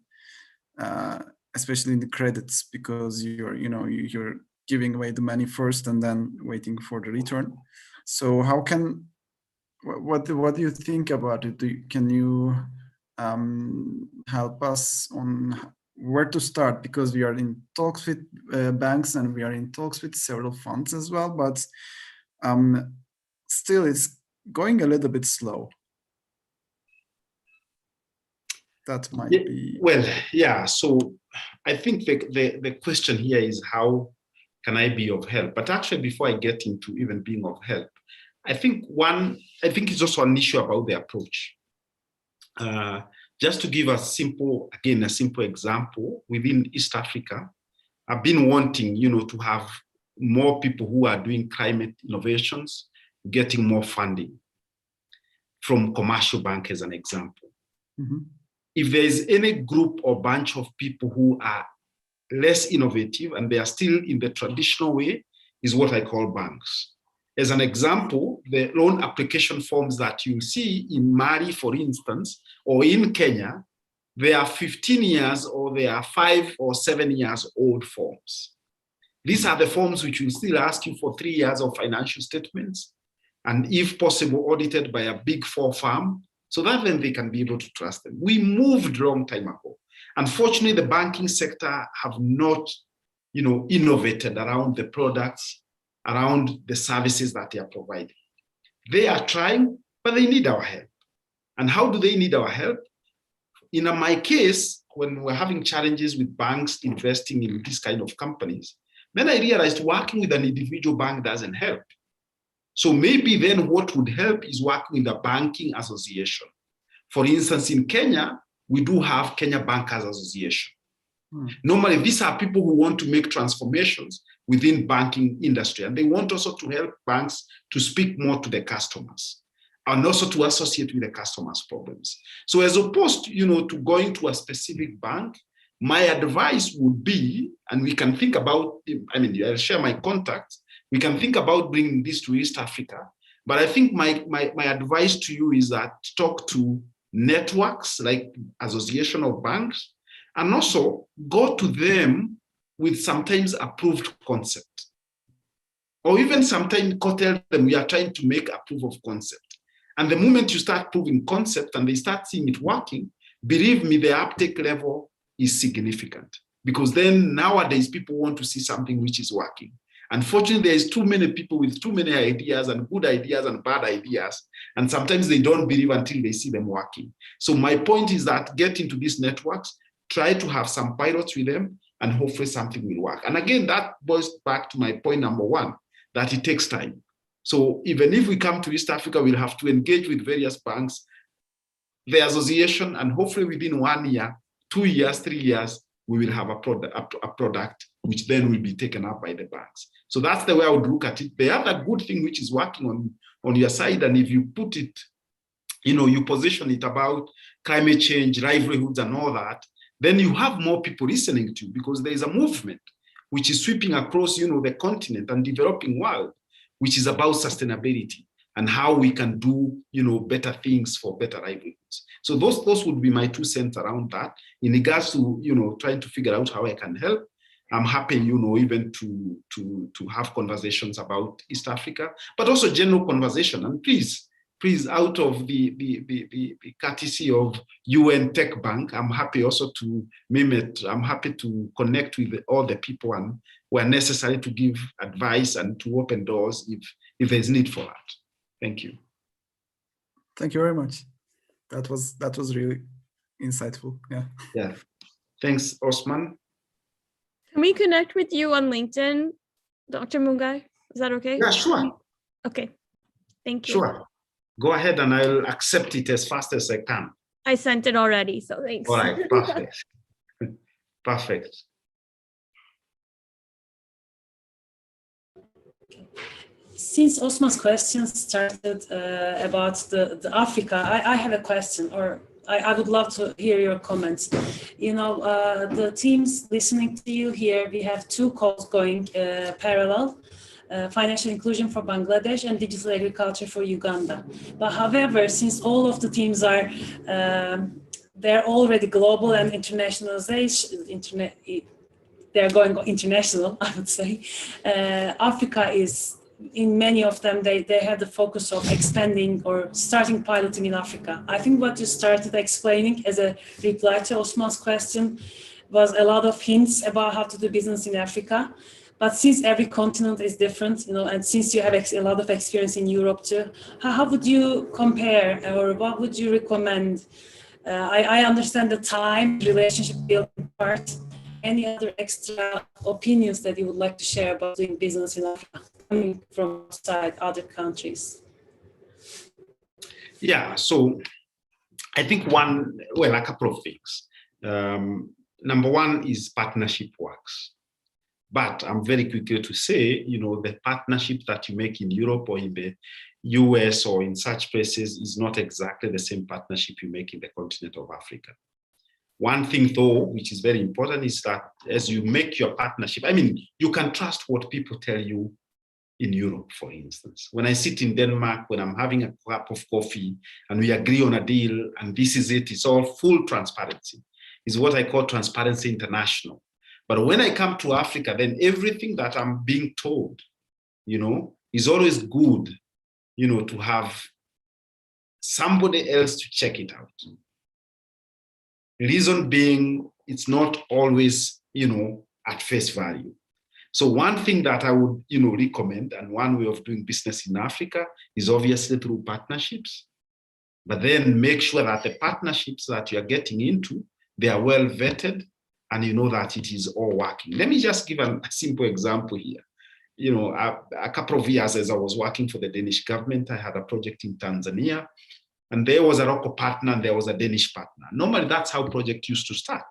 in the credits, because you're giving away the money first and then waiting for the return. So what do you think about it? Can you help us on where to start? Because we are in talks with banks, and we are in talks with several funds as well, but still it's going a little bit slow. That might be... Well, yeah, so I think the question here is, how can I be of help? But actually, before I get into even being of help, I think it's also an issue about the approach. Just to give a simple example, within East Africa, I've been wanting, to have more people who are doing climate innovations, getting more funding from commercial bank as an example. If there is any group or bunch of people who are less innovative and they are still in the traditional way, is what I call banks. As an example, the loan application forms that you see in Mali, for instance, or in Kenya, they are 15 years or they are 5 or 7 years old forms. These are the forms which will still ask you for 3 years of financial statements, and if possible, audited by a big 4 firm, so that then they can be able to trust them. We moved a long time ago. Unfortunately, the banking sector have not, innovated around the products, around the services that they are providing. They are trying, but they need our help. And how do they need our help? In my case, when we're having challenges with banks investing in these kind of companies, then I realized working with an individual bank doesn't help. So maybe then what would help is working with a banking association. For instance, in Kenya, we do have Kenya Bankers Association. Normally, these are people who want to make transformations within banking industry, and they want also to help banks to speak more to their customers and also to associate with the customers' problems. So as opposed to, to going to a specific bank, my advice would be, and we can think about, I'll share my contacts, we can think about bringing this to East Africa, but I think my advice to you is that talk to networks like Association of Banks, and also go to them with sometimes approved concept. Or even sometimes tell them we are trying to make a proof of concept. And the moment you start proving concept and they start seeing it working, believe me, the uptake level is significant. Because then nowadays people want to see something which is working. Unfortunately, there's too many people with too many ideas and good ideas and bad ideas. And sometimes they don't believe until they see them working. So my point is that get into these networks, try to have some pilots with them, and hopefully something will work. And again, that boils back to my point number 1, that it takes time. So even if we come to East Africa, we'll have to engage with various banks, the association, and hopefully within 1 year, 2 years, 3 years, we will have a product which then will be taken up by the banks. So that's the way I would look at it. The other good thing which is working on your side, and if you put it, you position it about climate change, livelihoods, and all that, then you have more people listening to you, because there is a movement which is sweeping across, the continent and developing world, which is about sustainability and how we can do, better things for better livelihoods. So those would be my 2 cents around that. In regards to, trying to figure out how I can help, I'm happy, even to have conversations about East Africa, but also general conversation. And please, out of the courtesy of UN Tech Bank, I'm happy also to I'm happy to connect with all the people and where necessary to give advice and to open doors if there's need for that. Thank you. Thank you very much. That was really insightful. Yeah. Thanks, Osman. Can we connect with you on LinkedIn, Dr. Mungai? Is that okay? Yeah, sure. Okay. Thank you. Sure. Go ahead and I'll accept it as fast as I can. I sent it already, so thanks. All right, perfect. Perfect. Since Osman's question started about the Africa, I have a question, or I would love to hear your comments. The teams listening to you here, we have 2 calls going parallel. Financial inclusion for Bangladesh and digital agriculture for Uganda. But however, since all of the teams are, they're already global and internationalization, they're going international, I would say. Africa is, in many of them, they have the focus of expanding or starting piloting in Africa. I think what you started explaining as a reply to Osman's question was a lot of hints about how to do business in Africa. But since every continent is different, and since you have a lot of experience in Europe too, how would you compare, or what would you recommend? I understand the time, relationship building part. Any other extra opinions that you would like to share about doing business in Africa, coming from outside other countries? Yeah, so I think a couple of things. Number 1 is partnership works. But I'm very quickly to say, the partnership that you make in Europe or in the US or in such places is not exactly the same partnership you make in the continent of Africa. One thing though, which is very important, is that as you make your partnership, you can trust what people tell you in Europe, for instance. When I sit in Denmark, when I'm having a cup of coffee and we agree on a deal and this is it, it's all full transparency. It's what I call transparency international. But when I come to Africa, then everything that I'm being told, is always good, to have somebody else to check it out. Reason being, it's not always, at face value. So one thing that I would, recommend, and one way of doing business in Africa is obviously through partnerships, but then make sure that the partnerships that you're getting into, they are well vetted and you know that it is all working. Let me just give a simple example here. A couple of years as I was working for the Danish government, I had a project in Tanzania, and there was a local partner and there was a Danish partner. Normally, that's how project used to start.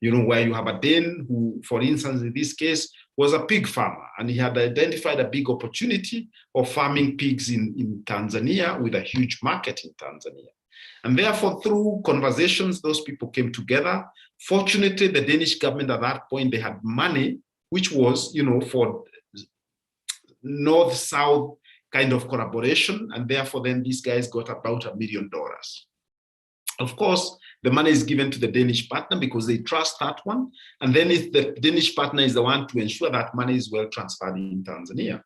Where you have a Dane who, for instance, in this case, was a pig farmer, and he had identified a big opportunity of farming pigs in Tanzania with a huge market in Tanzania. And therefore, through conversations, those people came together. Fortunately, the Danish government at that point, they had money, which was, for north-south kind of collaboration. And therefore, then these guys got about $1 million. Of course, the money is given to the Danish partner because they trust that one. And then if the Danish partner is the one to ensure that money is well transferred in Tanzania.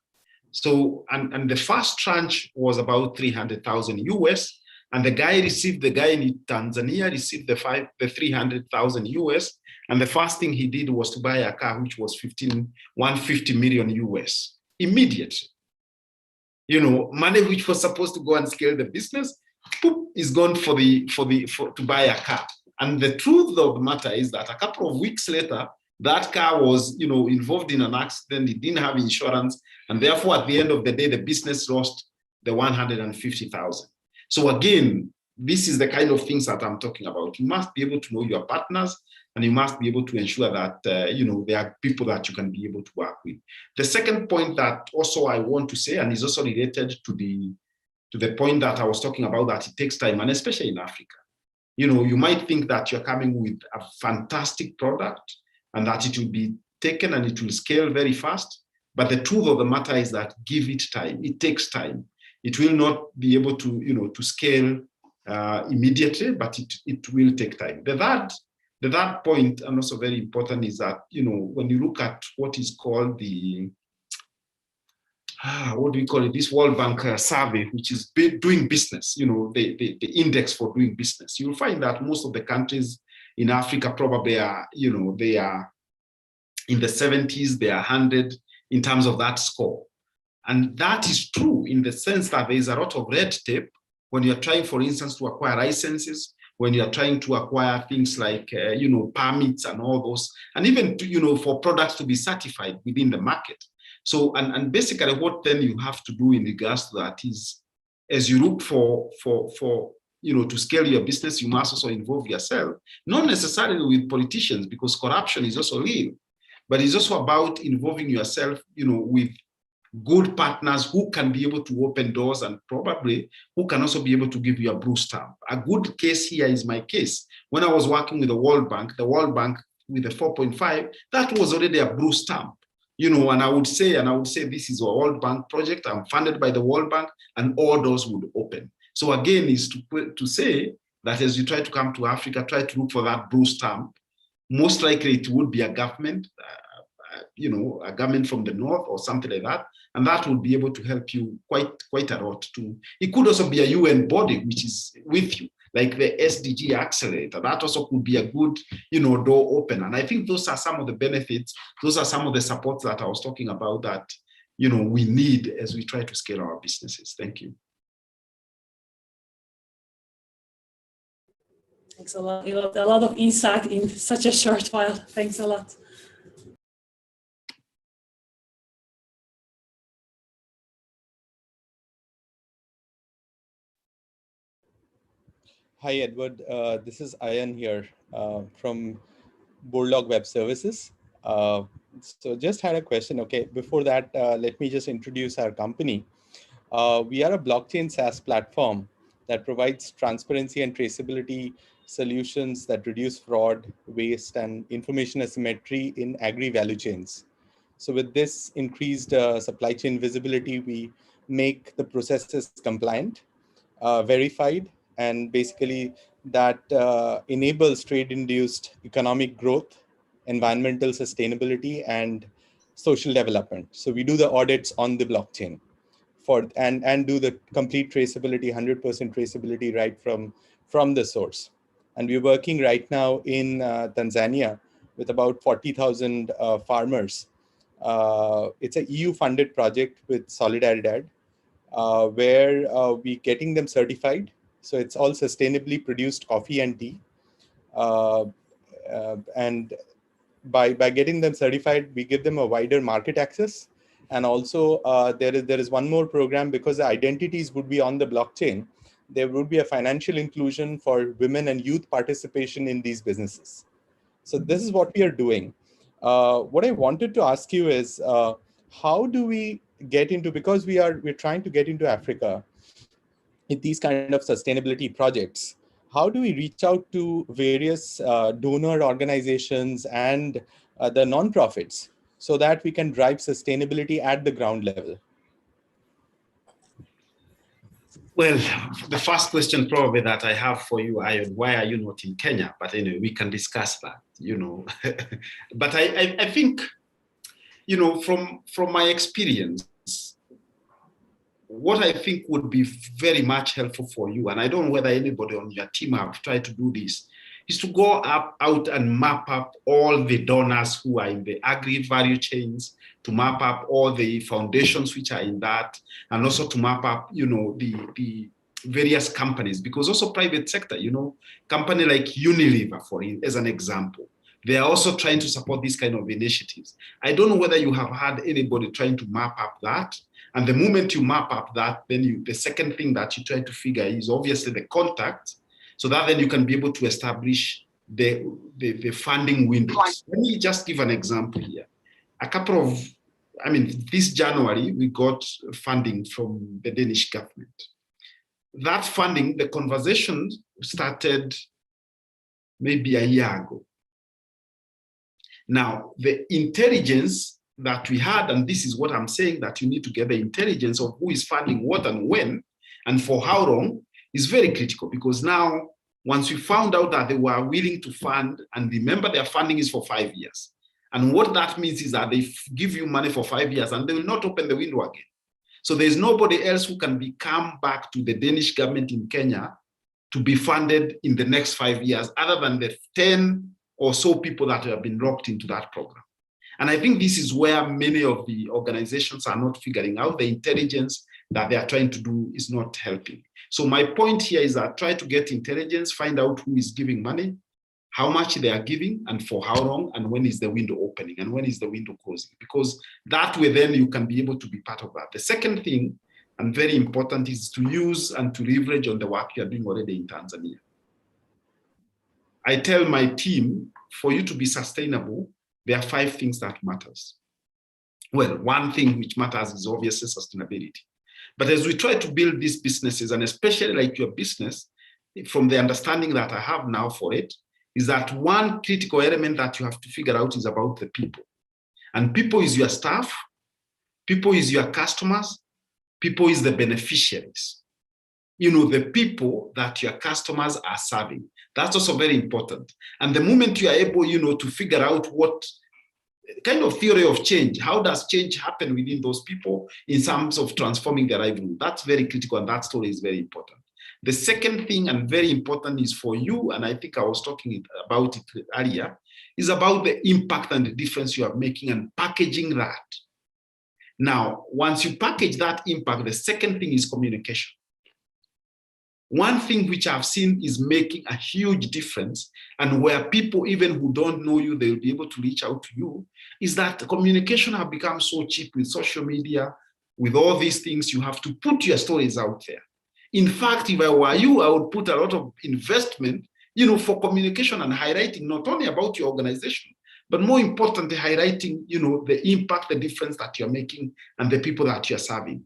So, and the first tranche was about 300,000 US. And the guy in Tanzania received the 300,000 US. And the first thing he did was to buy a car, which was 150 million US immediately. Money which was supposed to go and scale the business, is gone to buy a car. And the truth of the matter is that a couple of weeks later, that car was, involved in an accident. It didn't have insurance. And therefore, at the end of the day, the business lost the 150,000. So again, this is the kind of things that I'm talking about. You must be able to know your partners, and you must be able to ensure that, there are people that you can be able to work with. The second point that also I want to say, and is also related to the point that I was talking about, that it takes time, and especially in Africa. You might think that you're coming with a fantastic product and that it will be taken and it will scale very fast. But the truth of the matter is that give it time. It takes time. It will not be able to, to scale immediately, but it will take time. The third point, and also very important, is that, when you look at what is called the this World Bank survey, which is doing business, the index for doing business, you'll find that most of the countries in Africa probably are, they are in the 70s, they are 100 in terms of that score. And that is true in the sense that there is a lot of red tape when you're trying, for instance, to acquire licenses, when you're trying to acquire things like, permits and all those, and even, for products to be certified within the market. So, and basically what then you have to do in regards to that is, as you look for to scale your business, you must also involve yourself, not necessarily with politicians, because corruption is also real, but it's also about involving yourself, with good partners who can be able to open doors and probably who can also be able to give you a blue stamp. A good case here is my case. When I was working with the World Bank with the 4.5, that was already a blue stamp. And I would say this is a World Bank project. I'm funded by the World Bank, and all doors would open. So again, is to say that as you try to come to Africa, try to look for that blue stamp. Most likely it would be a government, a government from the north or something like that, and that would be able to help you quite a lot too. It could also be a UN body which is with you, like the SDG accelerator. That also could be a good, door opener. And I think those are some of the benefits. Those are some of the supports that I was talking about that, we need as we try to scale our businesses. Thank you. Thanks a lot. You got a lot of insight in such a short while. Thanks a lot. Hi, Edward. This is Ayan here from Bulldog Web Services. So just had a question. Okay, before that, let me just introduce our company. We are a blockchain SaaS platform that provides transparency and traceability solutions that reduce fraud, waste, and information asymmetry in agri-value chains. So with this increased supply chain visibility, we make the processes compliant, verified, and basically that enables trade-induced economic growth, environmental sustainability, and social development. So we do the audits on the blockchain and do the complete traceability, 100% traceability right from the source. And we're working right now in Tanzania with about 40,000 farmers. It's a EU-funded project with Solidaridad, where we're getting them certified. So it's all sustainably produced coffee and tea. And by getting them certified, we give them a wider market access. And also there is one more program, because the identities would be on the blockchain. There would be a financial inclusion for women and youth participation in these businesses. So this is what we are doing. What I wanted to ask you is, how do we get into, because we're trying to get into Africa in these kind of sustainability projects, how do we reach out to various donor organizations and the nonprofits so that we can drive sustainability at the ground level? Well, the first question probably that I have for you, Ayon, why are you not in Kenya? But anyway, we can discuss that, But I think, from my experience, what I think would be very much helpful for you, and I don't know whether anybody on your team have tried to do this, is to go out and map up all the donors who are in the agri-value chains, to map up all the foundations which are in that, and also to map up, the various companies, because also private sector, company like Unilever, as an example, they are also trying to support these kind of initiatives. I don't know whether you have had anybody trying to map up that. And the moment you map up that, then the second thing that you try to figure is obviously the contact, so that then you can be able to establish the funding windows. Let me just give an example here. This January, we got funding from the Danish government. That funding, the conversation started maybe a year ago. Now, the intelligence that we had, and this is what I'm saying, that you need to get the intelligence of who is funding what and when and for how long, is very critical, because now, once we found out that they were willing to fund, and remember their funding is for 5 years. And what that means is that they give you money for 5 years and they will not open the window again. So there's nobody else who can come back to the Danish government in Kenya to be funded in the next 5 years, other than the 10 or so people that have been locked into that program. And I think this is where many of the organizations are not figuring out. The intelligence that they are trying to do is not helping. So my point here is that try to get intelligence, find out who is giving money, how much they are giving, and for how long, and when is the window opening, and when is the window closing, because that way then you can be able to be part of that. The second thing, and very important, is to use and to leverage on the work you are doing already in Tanzania. I tell my team, for you to be sustainable, there are 5 things that matters. Well, one thing which matters is obviously sustainability. But as we try to build these businesses, and especially like your business, from the understanding that I have now for it, is that one critical element that you have to figure out is about the people. And people is your staff, people is your customers, people is the beneficiaries. The people that your customers are serving. That's also very important. And the moment you are able, to figure out what kind of theory of change, how does change happen within those people in terms of transforming their livelihood, that's very critical, and that story is very important. The second thing, and very important, is for you, and I think I was talking about it earlier, is about the impact and the difference you are making and packaging that. Now, once you package that impact, the second thing is communication. One thing which I've seen is making a huge difference, and where people, even who don't know you, they'll be able to reach out to you, is that communication have become so cheap with social media, with all these things. You have to put your stories out there. In fact, if I were you, I would put a lot of investment, for communication and highlighting not only about your organization, but more importantly, highlighting, the impact, the difference that you're making and the people that you're serving.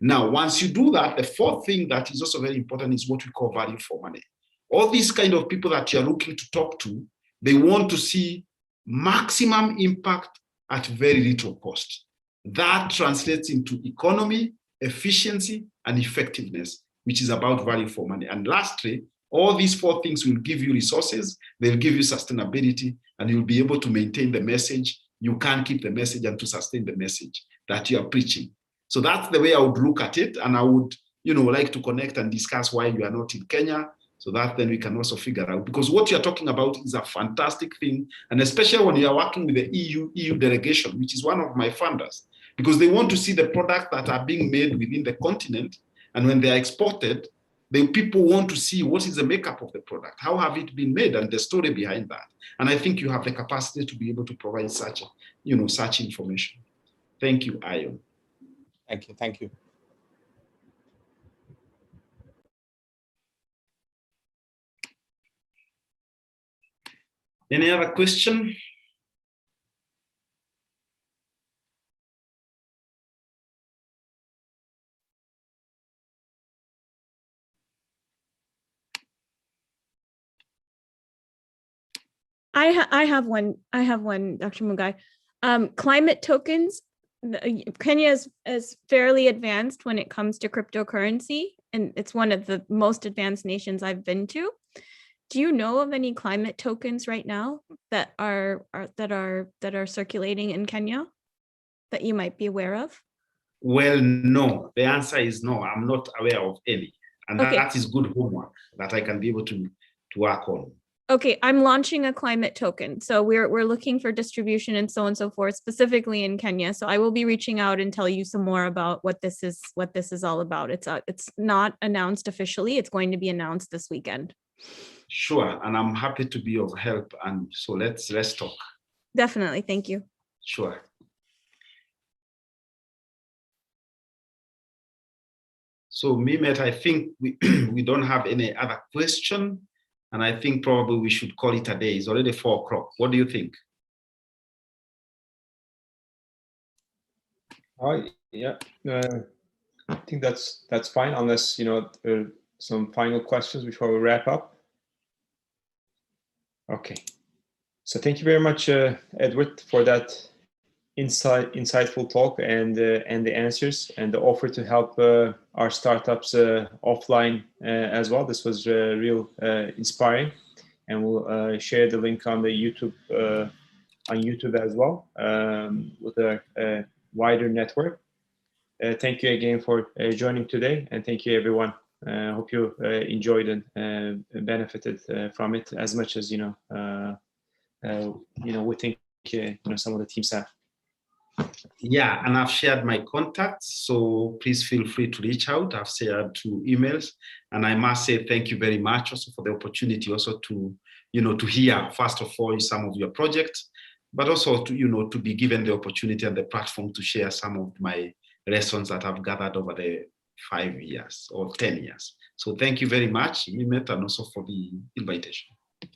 Now, once you do that, the fourth thing that is also very important is what we call value for money. All these kind of people that you're looking to talk to, they want to see maximum impact at very little cost. That translates into economy, efficiency, and effectiveness, which is about value for money. And lastly, all these four things will give you resources, they'll give you sustainability, and you'll be able to maintain the message. You can keep the message and to sustain the message that you are preaching. So that's the way I would look at it. And I would, like to connect and discuss why you are not in Kenya, so that then we can also figure out, because what you're talking about is a fantastic thing. And especially when you are working with the EU delegation, which is one of my funders, because they want to see the products that are being made within the continent. And when they are exported, the people want to see what is the makeup of the product, how have it been made, and the story behind that. And I think you have the capacity to be able to provide such, such information. Thank you, Ayon. Thank you. Thank you. Any other question? I have one, Dr. Mungai. Climate tokens. Kenya is fairly advanced when it comes to cryptocurrency, and it's one of the most advanced nations I've been to. Do you know of any climate tokens right now that are circulating in Kenya that you might be aware of? Well, no. The answer is no. I'm not aware of any, and okay. That is good homework that I can be able to work on. Okay, I'm launching a climate token. So we're looking for distribution and so on and so forth, specifically in Kenya. So I will be reaching out and tell you some more about what this is all about. It's not announced officially. It's going to be announced this weekend. Sure, and I'm happy to be of help. And so let's talk. Definitely, thank you. Sure. So Mimet, I think we don't have any other question. And I think probably we should call it a day. It's already 4 o'clock. What do you think? Yeah, I think that's fine, unless some final questions before we wrap up. Okay. So thank you very much, Edward, for that insightful talk and the answers and the offer to help our startups offline as well. This was real inspiring, and we'll share the link on the YouTube as well with a wider network. Thank you again for joining today, and thank you everyone. Hope you enjoyed and benefited from it as much as we think some of the teams have. Yeah, and I've shared my contacts, so please feel free to reach out. I've shared 2 emails, and I must say thank you very much also for the opportunity also to hear first of all some of your projects, but also to be given the opportunity and the platform to share some of my lessons that I've gathered over the 5 years or 10 years. So thank you very much, Mimet, and also for the invitation.